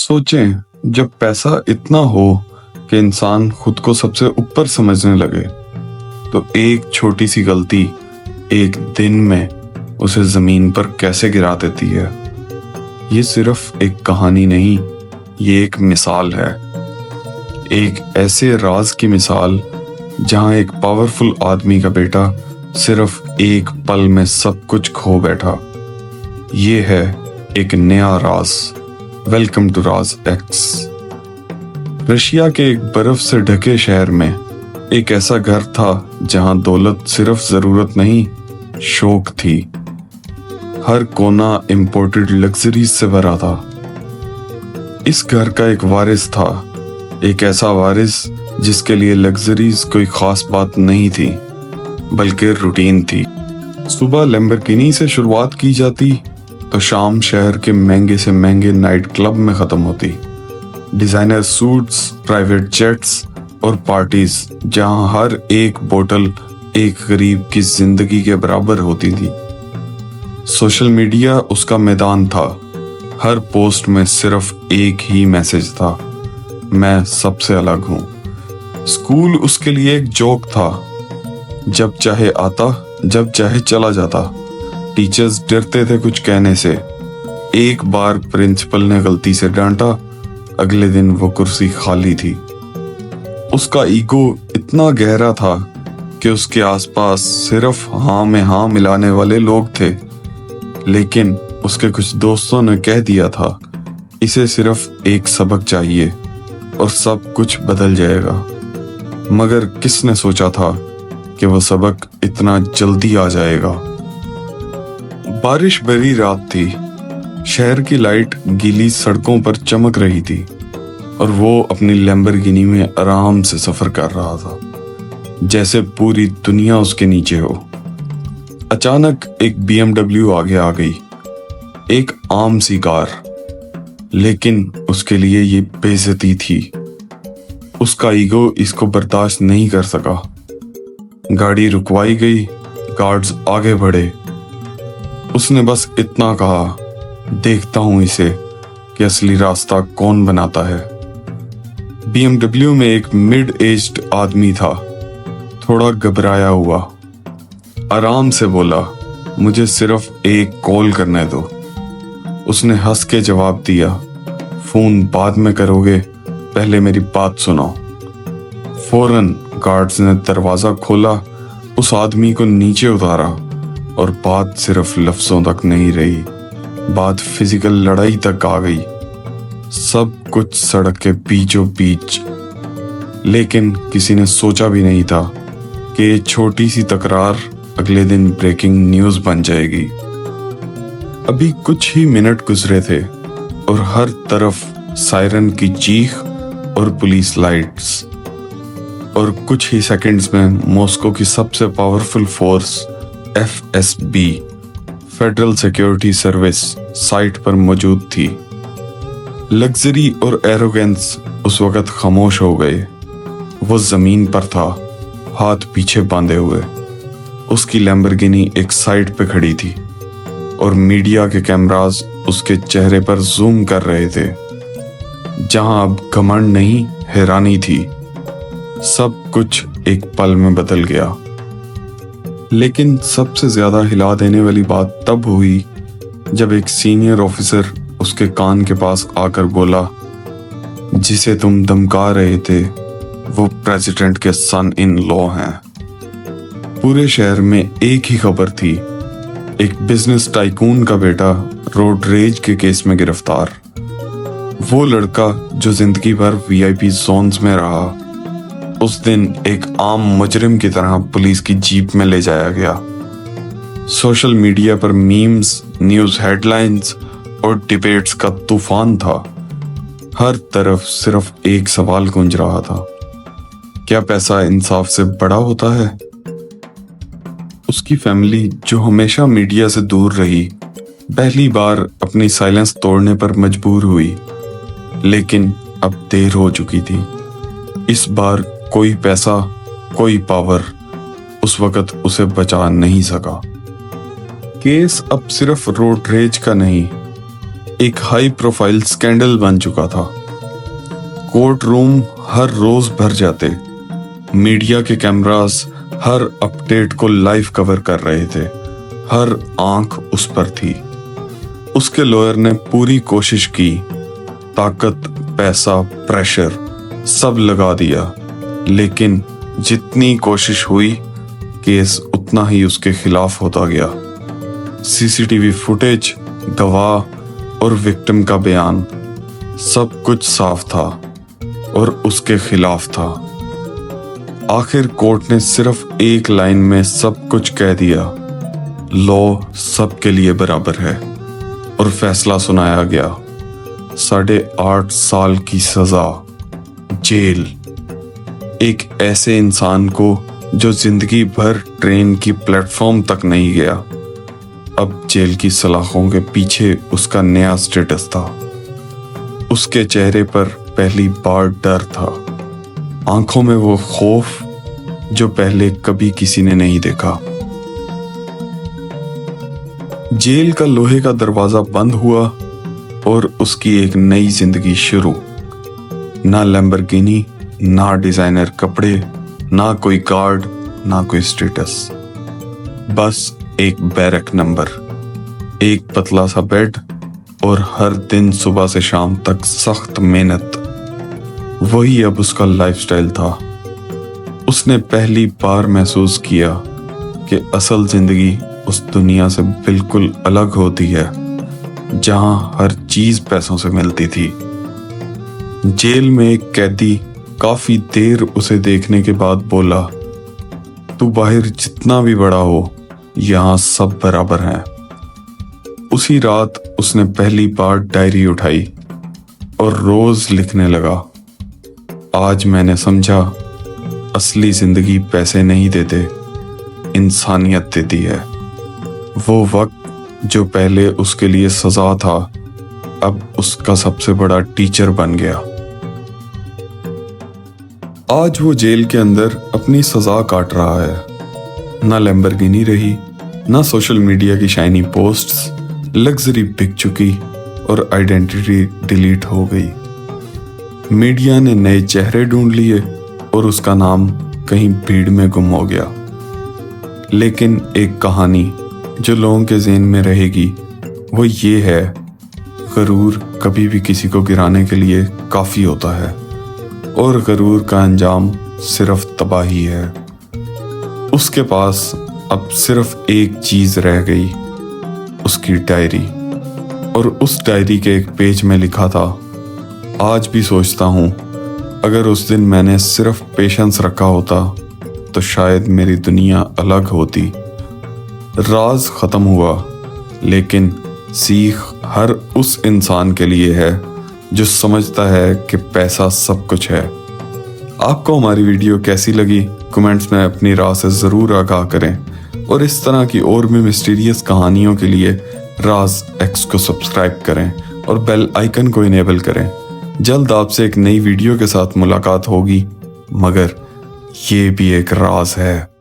सोचें, जब पैसा इतना हो कि इंसान खुद को सबसे ऊपर समझने लगे, तो एक छोटी सी गलती एक दिन में उसे जमीन पर कैसे गिरा देती है। ये सिर्फ एक कहानी नहीं, ये एक मिसाल है, एक ऐसे राज की मिसाल जहां एक पावरफुल आदमी का बेटा सिर्फ एक पल में सब कुछ खो बैठा। ये है एक नया राज। Welcome to Raaz X. Russia के एक बर्फ से ढके शहर में एक ऐसा घर था जहां दौलत सिर्फ जरूरत नहीं, शौक थी। हर कोना इंपोर्टेड लग्जरीज से भरा था। इस घर का एक वारिस था, एक ऐसा वारिस जिसके लिए लग्जरीज कोई खास बात नहीं थी, बल्कि रूटीन थी। सुबह लैम्बोर्गिनी से शुरुआत की जाती तो शाम शहर के महंगे से महंगे नाइट क्लब में खत्म होती। डिजाइनर सूट्स, प्राइवेट जेट्स और पार्टीज जहां हर एक बोतल एक गरीब की जिंदगी के बराबर होती थी। सोशल मीडिया उसका मैदान था। हर पोस्ट में सिर्फ एक ही मैसेज था, मैं सबसे अलग हूं। स्कूल उसके लिए एक जोक था, जब चाहे आता, जब चाहे चला जाता। टीचर्स डरते थे कुछ कहने से। एक बार प्रिंसिपल ने गलती से डांटा, अगले दिन वो कुर्सी खाली थी। उसका ईगो इतना गहरा था कि उसके आसपास सिर्फ हाँ में हाँ मिलाने वाले लोग थे। लेकिन उसके कुछ दोस्तों ने कह दिया था, इसे सिर्फ एक सबक चाहिए और सब कुछ बदल जाएगा। मगर किसने सोचा था कि वो सबक इतना जल्दी आ जाएगा। बारिश भरी रात थी। शहर की लाइट गीली सड़कों पर चमक रही थी और वो अपनी लैम्बोर्गिनी में आराम से सफर कर रहा था, जैसे पूरी दुनिया उसके नीचे हो। अचानक एक BMW आगे आ गई, एक आम सी कार, लेकिन उसके लिए ये बेइज्जती थी। उसका ईगो इसको बर्दाश्त नहीं कर सका। गाड़ी रुकवाई गई, गार्ड्स आगे बढ़े। उसने बस इतना कहा, देखता हूं इसे कि असली रास्ता कौन बनाता है। BMW में एक मिड एज्ड आदमी था, थोड़ा घबराया हुआ। आराम से बोला, मुझे सिर्फ एक कॉल करने दो। उसने हंस के जवाब दिया, फोन बाद में करोगे, पहले मेरी बात सुनो। फौरन गार्ड्स ने दरवाजा खोला, उस आदमी को नीचे उतारा और बात सिर्फ लफ्जों तक नहीं रही, बात फिजिकल लड़ाई तक आ गई। सब कुछ सड़क के बीचों बीच। लेकिन किसी ने सोचा भी नहीं था कि ये छोटी सी तकरार अगले दिन ब्रेकिंग न्यूज बन जाएगी। अभी कुछ ही मिनट गुजरे थे और हर तरफ सायरन की चीख और पुलिस लाइट्स। और कुछ ही सेकंड्स में मॉस्को की सबसे powerful force FSB, federal security service, site पर मौजूद थी। लग्जरी और एरोगेंस उस वक्त खामोश हो गए। वो जमीन पर था, हाथ पीछे बांधे हुए। उसकी लैम्बोर्गिनी एक साइड पे खड़ी थी और मीडिया के कैमरास उसके चेहरे पर जूम कर रहे थे। जहां अब घमंड नहीं, हैरानी थी। सब कुछ एक पल में बदल गया। लेकिन सबसे ज्यादा हिला देने वाली बात तब हुई जब एक सीनियर ऑफिसर उसके कान के पास आकर बोला, जिसे तुम धमका रहे थे वो प्रेसिडेंट के सन इन लॉ हैं। पूरे शहर में एक ही खबर थी, एक बिजनेस टाइकून का बेटा रोड रेज के केस में गिरफ्तार। वो लड़का जो जिंदगी भर VIP जोन्स में रहा, उस दिन एक आम मुजरिम की तरह पुलिस की जीप में ले जाया गया। सोशल मीडिया पर मीम्स, न्यूज हेडलाइंस और डिबेट्स का तूफान था। हर तरफ सिर्फ एक सवाल गूंज रहा था, क्या पैसा इंसाफ से बड़ा होता है? उसकी फैमिली, जो हमेशा मीडिया से दूर रही, पहली बार अपनी साइलेंस तोड़ने पर मजबूर हुई। लेकिन अब देर हो चुकी थी। इस बार कोई पैसा, कोई पावर उस वक्त उसे बचा नहीं सका। केस अब सिर्फ रोड रेज का नहीं, एक हाई प्रोफाइल स्कैंडल बन चुका था। कोर्ट रूम हर रोज भर जाते, मीडिया के कैमरास हर अपडेट को लाइव कवर कर रहे थे, हर आंख उस पर थी। उसके लॉयर ने पूरी कोशिश की, ताकत, पैसा, प्रेशर सब लगा दिया, लेकिन जितनी कोशिश हुई केस उतना ही उसके खिलाफ होता गया। सीसीटीवी फुटेज, गवाह और विक्टिम का बयान, सब कुछ साफ था और उसके खिलाफ था। आखिर कोर्ट ने सिर्फ एक लाइन में सब कुछ कह दिया, लॉ सबके लिए बराबर है, और फैसला सुनाया गया, 8.5 साल की सजा, जेल। एक ऐसे इंसान को जो जिंदगी भर ट्रेन की प्लेटफॉर्म तक नहीं गया, अब जेल की सलाखों के पीछे उसका नया स्टेटस था। उसके चेहरे पर पहली बार डर था, आंखों में वो खौफ जो पहले कभी किसी ने नहीं देखा। जेल का लोहे का दरवाजा बंद हुआ और उसकी एक नई जिंदगी शुरू। ना लैम्बोर्गिनी, ना डिजाइनर कपड़े, ना कोई गार्ड, ना कोई स्टेटस, बस एक बैरक नंबर, एक पतला सा बेड और हर दिन सुबह से शाम तक सख्त मेहनत। वही अब उसका लाइफस्टाइल था। उसने पहली बार महसूस किया कि असल जिंदगी उस दुनिया से बिल्कुल अलग होती है जहां हर चीज पैसों से मिलती थी। जेल में एक कैदी काफी देर उसे देखने के बाद बोला, तू बाहर जितना भी बड़ा हो, यहाँ सब बराबर हैं। उसी रात उसने पहली बार डायरी उठाई और रोज लिखने लगा, आज मैंने समझा असली जिंदगी पैसे नहीं देते, इंसानियत देती है। वो वक्त जो पहले उसके लिए सजा था, अब उसका सबसे बड़ा टीचर बन गया। आज वो जेल के अंदर अपनी सजा काट रहा है। ना लैम्बोर्गिनी रही, ना सोशल मीडिया की शाइनी पोस्ट्स, लग्जरी बिक चुकी और आइडेंटिटी डिलीट हो गई। मीडिया ने नए चेहरे ढूंढ लिए और उसका नाम कहीं भीड़ में गुम हो गया। लेकिन एक कहानी जो लोगों के ज़हन में रहेगी वो ये है, गरूर कभी भी किसी को गिराने के लिए काफ़ी होता है और गरूर का अंजाम सिर्फ तबाही है। उसके पास अब सिर्फ एक चीज रह गई, उसकी डायरी। और उस डायरी के एक पेज में लिखा था, आज भी सोचता हूँ अगर उस दिन मैंने सिर्फ पेशेंस रखा होता तो शायद मेरी दुनिया अलग होती। राज खत्म हुआ, लेकिन सीख हर उस इंसान के लिए है जो समझता है कि पैसा सब कुछ है। आपको हमारी वीडियो कैसी लगी कमेंट्स में अपनी राय से ज़रूर आगाह करें और इस तरह की और भी मिस्टीरियस कहानियों के लिए राज एक्स को सब्सक्राइब करें और बेल आइकन को इनेबल करें। जल्द आपसे एक नई वीडियो के साथ मुलाकात होगी, मगर ये भी एक राज है।